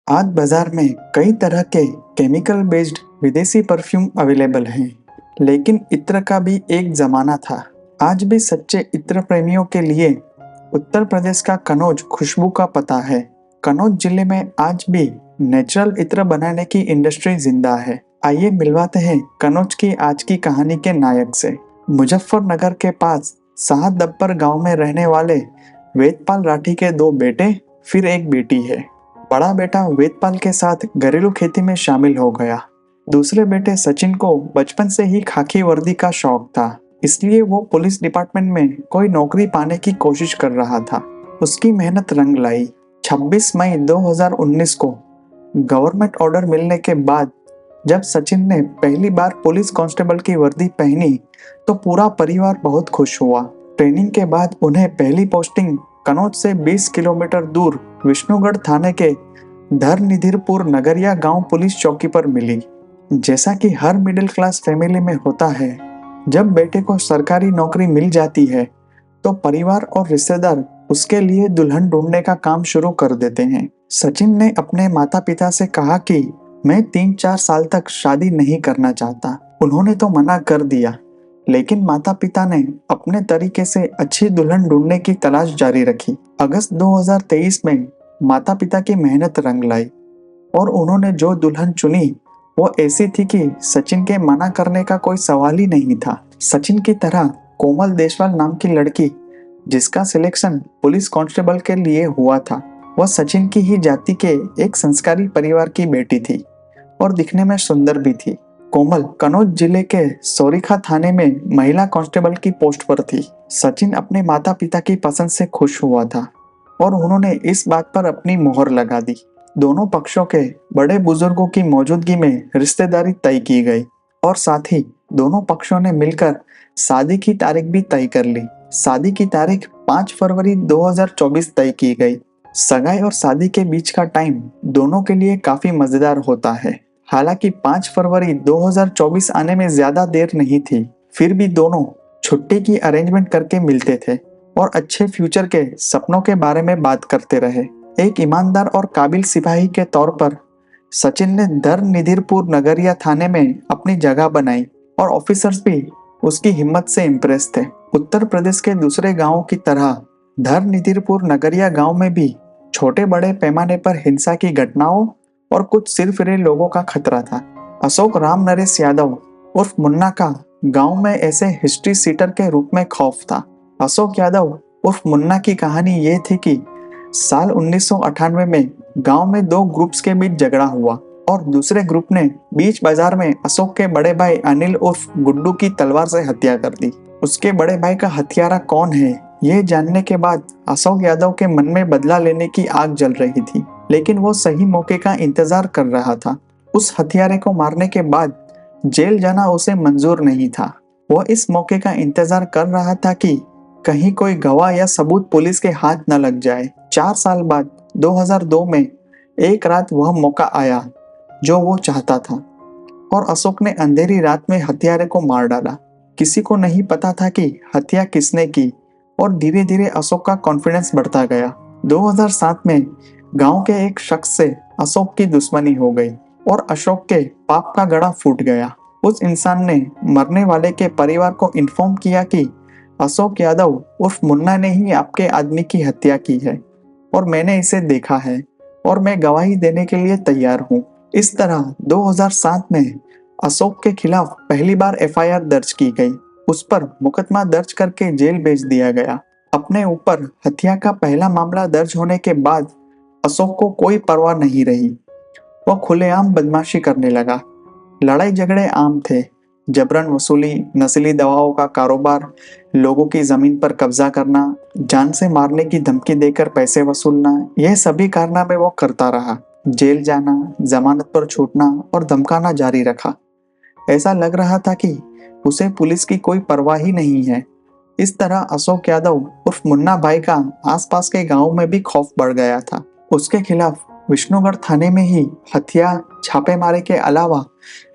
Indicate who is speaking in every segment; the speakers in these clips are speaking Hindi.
Speaker 1: आज बाजार में कई तरह के केमिकल बेस्ड विदेशी परफ्यूम अवेलेबल हैं, लेकिन इत्र का भी एक जमाना था। आज भी सच्चे इत्र प्रेमियों के लिए उत्तर प्रदेश का कनौज खुशबू का पता है। कनौज जिले में आज भी नेचुरल इत्र बनाने की इंडस्ट्री जिंदा है। आइए मिलवाते हैं कनौज की आज की कहानी के नायक से। मुजफ्फरनगर के पास साहदब्बर गांव में रहने वाले वेदपाल राठी के दो बेटे फिर एक बेटी है। बड़ा बेटा वेदपाल के साथ घरेलू खेती में शामिल हो गया। दूसरे बेटे सचिन को बचपन से ही खाकी वर्दी का शौक था, इसलिए वो पुलिस डिपार्टमेंट में कोई नौकरी पाने की कोशिश कर रहा था। उसकी मेहनत रंग लाई। 26 मई 2019 को गवर्नमेंट ऑर्डर मिलने के बाद जब सचिन ने पहली बार पुलिस कांस्टेबल की वर्दी पहनी तो पूरा परिवार बहुत खुश हुआ। ट्रेनिंग के बाद उन्हें पहली पोस्टिंग कनौज से 20 किलोमीटर दूर विष्णुगढ़ थाने के धरनिधिरपुर नगरिया गांव पुलिस चौकी पर मिली। जैसा कि हर मिडिल क्लास फैमिली में होता है, जब बेटे को सरकारी नौकरी मिल जाती है तो परिवार और रिश्तेदार उसके लिए दुल्हन ढूंढने का काम शुरू कर देते हैं। सचिन ने अपने माता पिता से कहा कि मैं 3-4 साल तक शादी नहीं करना चाहता। उन्होंने तो मना कर दिया, लेकिन माता पिता ने अपने तरीके से अच्छी दुल्हन ढूंढने की तलाश जारी रखी। अगस्त 2023 में माता पिता की मेहनत रंग लाई और उन्होंने जो दुल्हन चुनी वो ऐसी थी कि सचिन के मना करने का कोई सवाल ही नहीं था। सचिन की तरह कोमल देशवाल नाम की लड़की, जिसका सिलेक्शन पुलिस कांस्टेबल के लिए हुआ था, वह सचिन की ही जाति के एक संस्कारी परिवार की बेटी थी और दिखने में सुंदर भी थी। कोमल कनौज जिले के सोरीखा थाने में महिला कांस्टेबल की पोस्ट पर थी। सचिन अपने माता पिता की पसंद से खुश हुआ था और उन्होंने इस बात पर अपनी मोहर लगा दी। दोनों पक्षों के बड़े बुजुर्गों की मौजूदगी में रिश्तेदारी तय की गई और साथ ही दोनों पक्षों ने मिलकर शादी की तारीख भी तय कर ली। शादी की तारीख 5 फरवरी 2024 तय की गई। सगाई और शादी के बीच का टाइम दोनों के लिए काफी मजेदार होता है। हालांकि 5 फरवरी 2024 आने में ज्यादा देर नहीं थी, फिर भी दोनों छुट्टी की अरेंजमेंट करके मिलते थे और अच्छे फ्यूचर के सपनों के बारे में बात करते रहे। एक ईमानदार और काबिल सिपाही के तौर पर सचिन ने धरनिधिरपुर नगरिया थाने में अपनी जगह बनाई और ऑफिसर्स भी उसकी हिम्मत से इम्प्रेस थे। उत्तर प्रदेश के दूसरे गांवों की तरह धरनिधिरपुर नगरिया गांव में भी छोटे बड़े पैमाने पर हिंसा की घटनाओं और कुछ सिरफिरे लोगों का खतरा था। अशोक राम नरेश यादव उर्फ मुन्ना का गांव में ऐसे हिस्ट्री सीटर के रूप में खौफ था। अशोक यादव उर्फ मुन्ना की कहानी ये थी कि साल 1998 में गांव में दो ग्रुप्स के बीच झगड़ा हुआ और दूसरे ग्रुप ने बीच बाजार में अशोक के बड़े भाई अनिल उर्फ गुड्डू की तलवार से हत्या कर दी। उसके बड़े भाई का हत्यारा कौन है, ये जानने के बाद अशोक यादव के मन में बदला लेने की आग जल रही थी, लेकिन वो सही मौके का इंतजार कर रहा था। उस हत्यारे को मारने के बाद जेल जाना उसे मंजूर नहीं था। वो इस मौके का इंतजार कर रहा था कि कहीं कोई गवाह या सबूत पुलिस के हाथ न लग जाए। 4 साल बाद 2002 में एक रात वह मौका आया जो वो चाहता था और अशोक ने अंधेरी रात में हत्यारे को मार डाला। किसी को नहीं पता था कि हत्या किसने की और धीरे धीरे अशोक का कॉन्फिडेंस बढ़ता गया। 2007 में गांव के एक शख्स से अशोक की दुश्मनी हो गई और अशोक के पाप का गड़ा फूट गया। उस इंसान ने मरने वाले के परिवार को इन्फॉर्म किया कि अशोक यादव उर्फ मुन्ना ने ही आपके आदमी की हत्या की है और मैंने इसे देखा है और मैं गवाही देने के लिए तैयार हूँ। इस तरह 2007 में अशोक के खिलाफ पहली बार एफआईआर दर्ज की गई। उस पर मुकदमा दर्ज करके जेल भेज दिया गया। अपने ऊपर हत्या का पहला मामला दर्ज होने के बाद अशोक को कोई परवाह नहीं रही। वह खुलेआम बदमाशी करने लगा। लड़ाई झगड़े आम थे। जबरन वसूली, नस्ली दवाओं का कारोबार, लोगों की जमीन पर कब्जा करना, जान से मारने की धमकी देकर पैसे वसूलना, यह सभी कारनामे वो करता रहा। जेल जाना, जमानत पर छूटना और धमकाना जारी रखा। ऐसा लग रहा था कि उसे पुलिस की कोई परवाह ही नहीं है। इस तरह अशोक यादव उर्फ मुन्ना भाई का आसपास के गांव में भी खौफ बढ़ गया था। उसके खिलाफ विष्णुगढ़ थाने में ही हत्या, छापेमारी के अलावा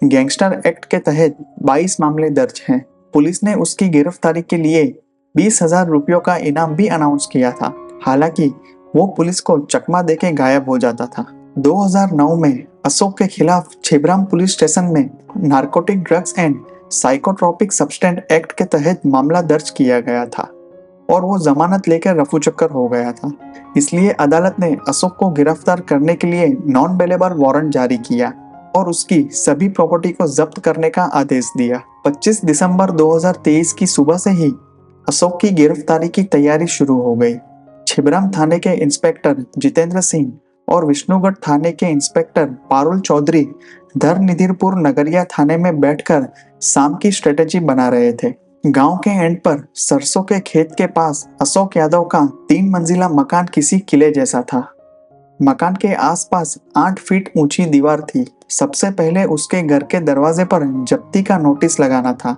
Speaker 1: गैंगस्टर एक्ट के तहत 22 मामले दर्ज हैं। पुलिस ने उसकी गिरफ्तारी के लिए 20,000 रुपयों का इनाम भी अनाउंस किया था। हालांकि वो पुलिस को चकमा देके गायब हो जाता था। 2009 में अशोक के खिलाफ छिबराम पुलिस स्टेशन में narcotic drugs and psychotropic substance act के तहत मामला दर्ज किया गया था और वो जमानत लेकर रफूचक्कर हो गया था। इसलिए अदालत ने अशोक को गिरफ्तार करने के लिए नॉन बेलेबल वारंट जारी किया और उसकी सभी प्रॉपर्टी को जब्त करने का आदेश दिया। 25 दिसंबर 2023 की सुबह से ही अशोक की गिरफ्तारी की तैयारी शुरू हो गई। छिबराम थाने के इंस्पेक्टर जितेंद्र सिंह और विष्णुगढ़ थाने के इंस्पेक्टर पारुल चौधरी धरनिधिरपुर नगरिया थाने में बैठकर शाम की स्ट्रेटेजी बना रहे थे। गांव के एंड पर सरसों के खेत के पास अशोक यादव का 3 मंजिला मकान किसी किले जैसा था। मकान के आसपास 8 फीट ऊंची दीवार थी। सबसे पहले उसके घर के दरवाजे पर जब्ती का नोटिस लगाना था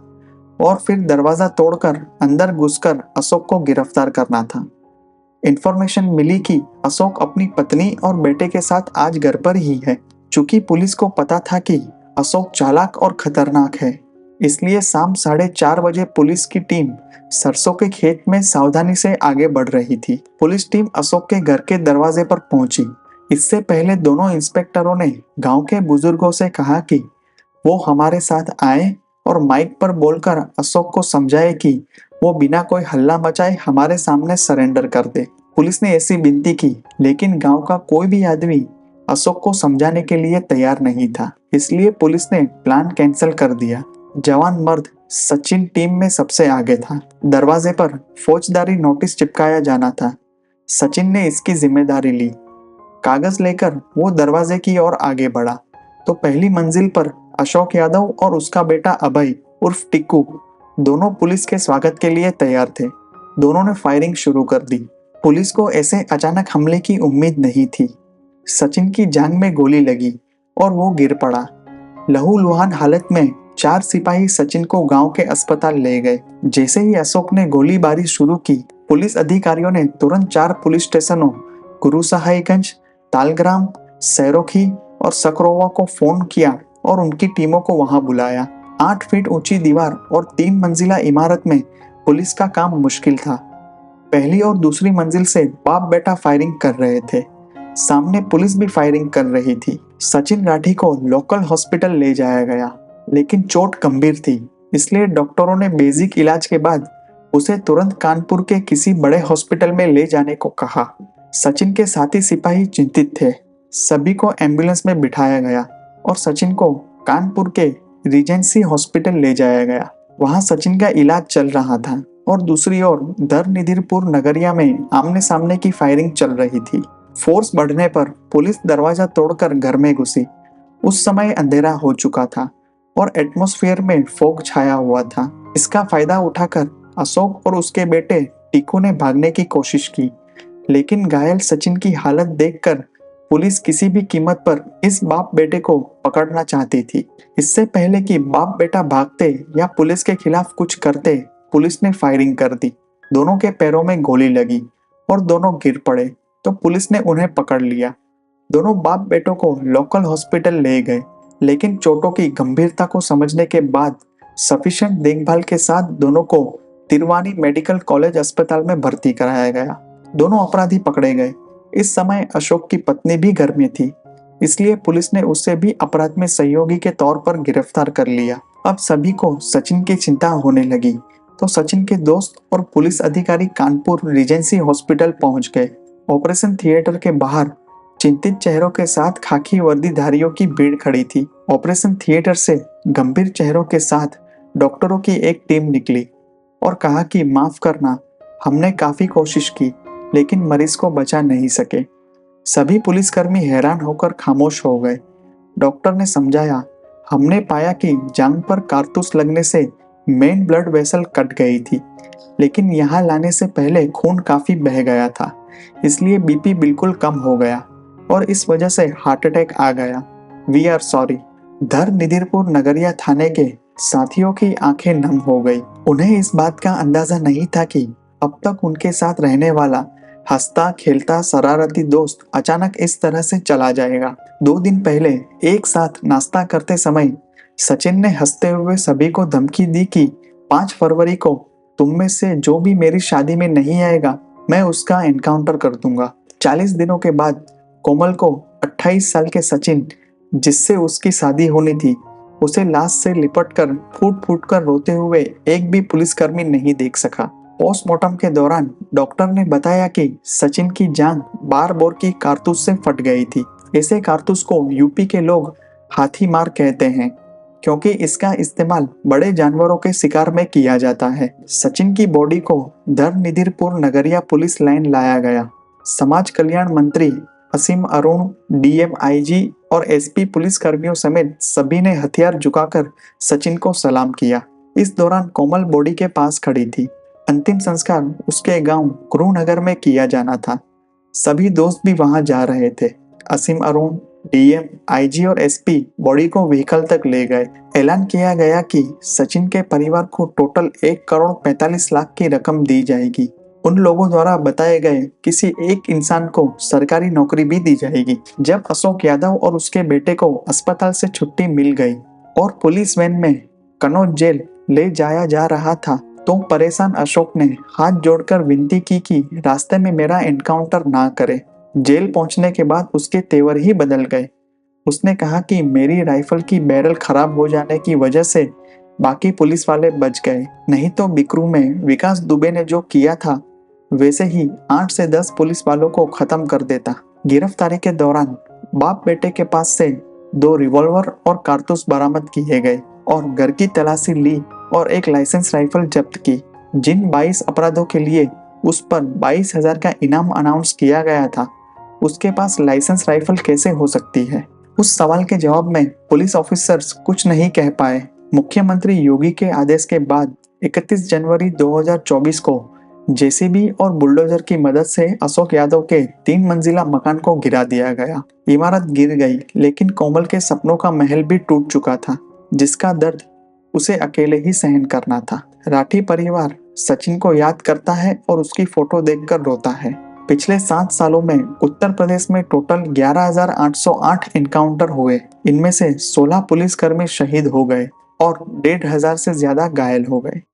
Speaker 1: और फिर दरवाजा तोड़कर अंदर घुसकर अशोक को गिरफ्तार करना था। इंफॉर्मेशन मिली कि अशोक अपनी पत्नी और बेटे के साथ आज घर पर ही है। चूंकि पुलिस को पता था कि अशोक चालाक और खतरनाक है, इसलिए शाम 4:30 बजे पुलिस की टीम सरसों के खेत में सावधानी से आगे बढ़ रही थी। पुलिस टीम अशोक के घर के दरवाजे पर पहुंची। इससे पहले दोनों इंस्पेक्टरों ने गांव के बुजुर्गों से कहा कि वो हमारे साथ आए और माइक पर बोलकर अशोक को समझाए कि वो बिना कोई हल्ला मचाए हमारे सामने सरेंडर कर दे। पुलिस ने ऐसी विनती की, लेकिन गांव का कोई भी आदमी अशोक को समझाने के लिए तैयार नहीं था। इसलिए पुलिस ने प्लान कैंसिल कर दिया। जवान मर्द सचिन टीम में सबसे आगे था। दरवाजे पर फौजदारी नोटिस चिपकाया जाना था। सचिन ने इसकी जिम्मेदारी ली। कागज लेकर वो दरवाजे की ओर आगे बढ़ा तो पहली मंजिल पर अशोक यादव और उसका बेटा अभय उर्फ टिक्कू दोनों पुलिस के स्वागत के लिए तैयार थे। दोनों ने फायरिंग शुरू कर दी। पुलिस को ऐसे अचानक हमले की उम्मीद नहीं थी। सचिन की जांघ में गोली लगी और वो गिर पड़ा। लहूलुहान हालत में 4 सिपाही सचिन को गांव के अस्पताल ले गए। जैसे ही अशोक ने गोलीबारी शुरू की, पुलिस अधिकारियों ने तुरंत 4 पुलिस स्टेशनों गुरुसहायगंज, तालग्राम, सैरोखी और सकरोवा को फोन किया और उनकी टीमों को वहां बुलाया। 8 फीट ऊंची दीवार और 3 मंजिला इमारत में पुलिस का काम मुश्किल था। पहली और दूसरी मंजिल से बाप बेटा फायरिंग कर रहे थे। सामने पुलिस भी फायरिंग कर रही थी। सचिन राठी को लोकल हॉस्पिटल ले जाया गया, लेकिन चोट गंभीर थी। इसलिए डॉक्टरों ने बेसिक इलाज के बाद उसे तुरंत कानपुर के किसी बड़े हॉस्पिटल में ले जाने को कहा। सचिन के साथी सिपाही चिंतित थे। सभी को एम्बुलेंस में बिठाया गया और सचिन को कानपुर के रीजेंसी हॉस्पिटल ले जाया गया। वहां सचिन का इलाज चल रहा था और दूसरी ओर धरनिधिरपुर नगरिया में आमने सामने की फायरिंग चल रही थी। फोर्स बढ़ने पर पुलिस दरवाजा तोड़कर घर में घुसी। उस समय अंधेरा हो चुका था और एटमॉस्फेयर में फॉग छाया हुआ था। इसका फायदा उठाकर अशोक और उसके बेटे टीकू ने भागने की कोशिश की, लेकिन घायल सचिन की हालत देखकर पुलिस किसी भी कीमत पर इस बाप बेटे को पकड़ना चाहती थी। इससे पहले कि बाप बेटा भागते या पुलिस के खिलाफ कुछ करते, पुलिस ने फायरिंग कर दी। दोनों के पैरों में गोली लगी और दोनों गिर पड़े तो पुलिस ने उन्हें पकड़ लिया। दोनों बाप बेटों को लोकल हॉस्पिटल ले गए, लेकिन चोटों की गंभीरता को समझने के बाद सफिशिएंट देखभाल के साथ दोनों को तिरवानी मेडिकल कॉलेज अस्पताल में भर्ती कराया गया। दोनों अपराधी पकड़े गए। इस समय अशोक की पत्नी भी घर में थी, इसलिए पुलिस ने उसे भी अपराध में सहयोगी के तौर पर गिरफ्तार कर लिया। अब सभी को सचिन की चिंता होने लगी तो सचिन के दोस्त और पुलिस अधिकारी कानपुर रीजेंसी हॉस्पिटल पहुंच गए। ऑपरेशन थिएटर के बाहर चिंतित चेहरों के साथ खाकी वर्दीधारियों की भीड़ खड़ी थी। ऑपरेशन थिएटर से गंभीर चेहरों के साथ डॉक्टरों की एक टीम निकली और कहा कि माफ करना, हमने काफी कोशिश की लेकिन मरीज को बचा नहीं सके। सभी पुलिसकर्मी हैरान होकर खामोश हो गए। डॉक्टर ने समझाया, हमने पाया कि जांघ पर कारतूस लगने से मेन ब्लड वेसल कट गई थी, लेकिन यहाँ लाने से पहले खून काफी बह गया था, इसलिए बीपी बिल्कुल कम हो गया और इस वजह से हार्ट अटैक आ गया। We are sorry. Dharnidhirpur Nagariya थाने के साथियों की आंखें नम हो गई। उन्हें इस बात का अंदाजा नहीं था कि अब तक उनके साथ रहने वाला हंसता खेलता शरारती दोस्त अचानक इस तरह से चला जाएगा। 2 दिन पहले एक साथ नाश्ता करते समय सचिन ने हंसते हुए सभी को धमकी दी कि 5 फरवरी को तुम में से जो भी मेरी शादी में नहीं आएगा, मैं उसका एनकाउंटर कर दूंगा। 40 दिनों के बाद कोमल को 28 साल के सचिन, जिससे उसकी शादी होनी थी, उसे लाश से लिपटकर फूट फूट कर रोते हुए एक भी पुलिसकर्मी नहीं देख सका। पोस्टमार्टम के दौरान डॉक्टर ने बताया कि सचिन की जांघ बार बोर की कारतूस से फट गई थी। ऐसे कारतूस को यूपी के लोग हाथी मार कहते हैं, क्योंकि इसका इस्तेमाल बड़े जानवरों के शिकार में किया जाता है। सचिन की बॉडी को धर्मनिधिपुर नगरिया पुलिस लाइन लाया गया। समाज कल्याण मंत्री असीम अरुण, डीएम, आईजी और एसपी पुलिस कर्मियों समेत सभी ने हथियार झुकाकर सचिन को सलाम किया। इस दौरान कोमल बॉडी के पास खड़ी थी। अंतिम संस्कार उसके गांव कुरुनगर में किया जाना था। सभी दोस्त भी वहां जा रहे थे। असीम अरुण, डीएम, आईजी और एसपी बॉडी को व्हीकल तक ले गए। ऐलान किया गया कि सचिन के परिवार को टोटल 1,45,00,000 की रकम दी जाएगी। उन लोगों द्वारा बताए गए किसी एक इंसान को सरकारी नौकरी भी दी जाएगी। जब अशोक यादव और उसके बेटे को अस्पताल से छुट्टी मिल गई और पुलिस वैन में कनौज जेल ले जाया जा रहा था, तो परेशान अशोक ने हाथ जोड़कर विनती की कि रास्ते में मेरा एनकाउंटर ना करे। जेल पहुंचने के बाद उसके तेवर ही बदल गए। उसने कहा कि मेरी राइफल की बैरल खराब हो जाने की वजह से बाकी पुलिस वाले बच गए, नहीं तो बिकरू में विकास दुबे ने जो किया था वैसे ही 8 से 10 पुलिस वालों को खत्म कर देता। गिरफ्तारी के दौरान बाप बेटे के पास से 2 रिवॉल्वर और कारतूस बरामद किए गए और घर की तलाशी ली और एक लाइसेंस राइफल जब्त की। जिन 22 अपराधों के लिए उस पर 22,000 का इनाम अनाउंस किया गया था, उसके पास लाइसेंस राइफल कैसे हो सकती है? उस सवाल के जवाब में पुलिस ऑफिसर्स कुछ नहीं कह पाए। मुख्यमंत्री योगी के आदेश के बाद 31 जनवरी 2024 को जेसीबी और बुलडोजर की मदद से अशोक यादव के 3 मंजिला मकान को गिरा दिया गया। इमारत गिर गई, लेकिन कोमल के सपनों का महल भी टूट चुका था, जिसका दर्द उसे अकेले ही सहन करना था। राठी परिवार सचिन को याद करता है और उसकी फोटो देखकर रोता है। पिछले 7 सालों में उत्तर प्रदेश में टोटल 11,808 एनकाउंटर हुए। इनमें से 16 पुलिसकर्मी शहीद हो गए और 1,500 से ज्यादा घायल हो गए।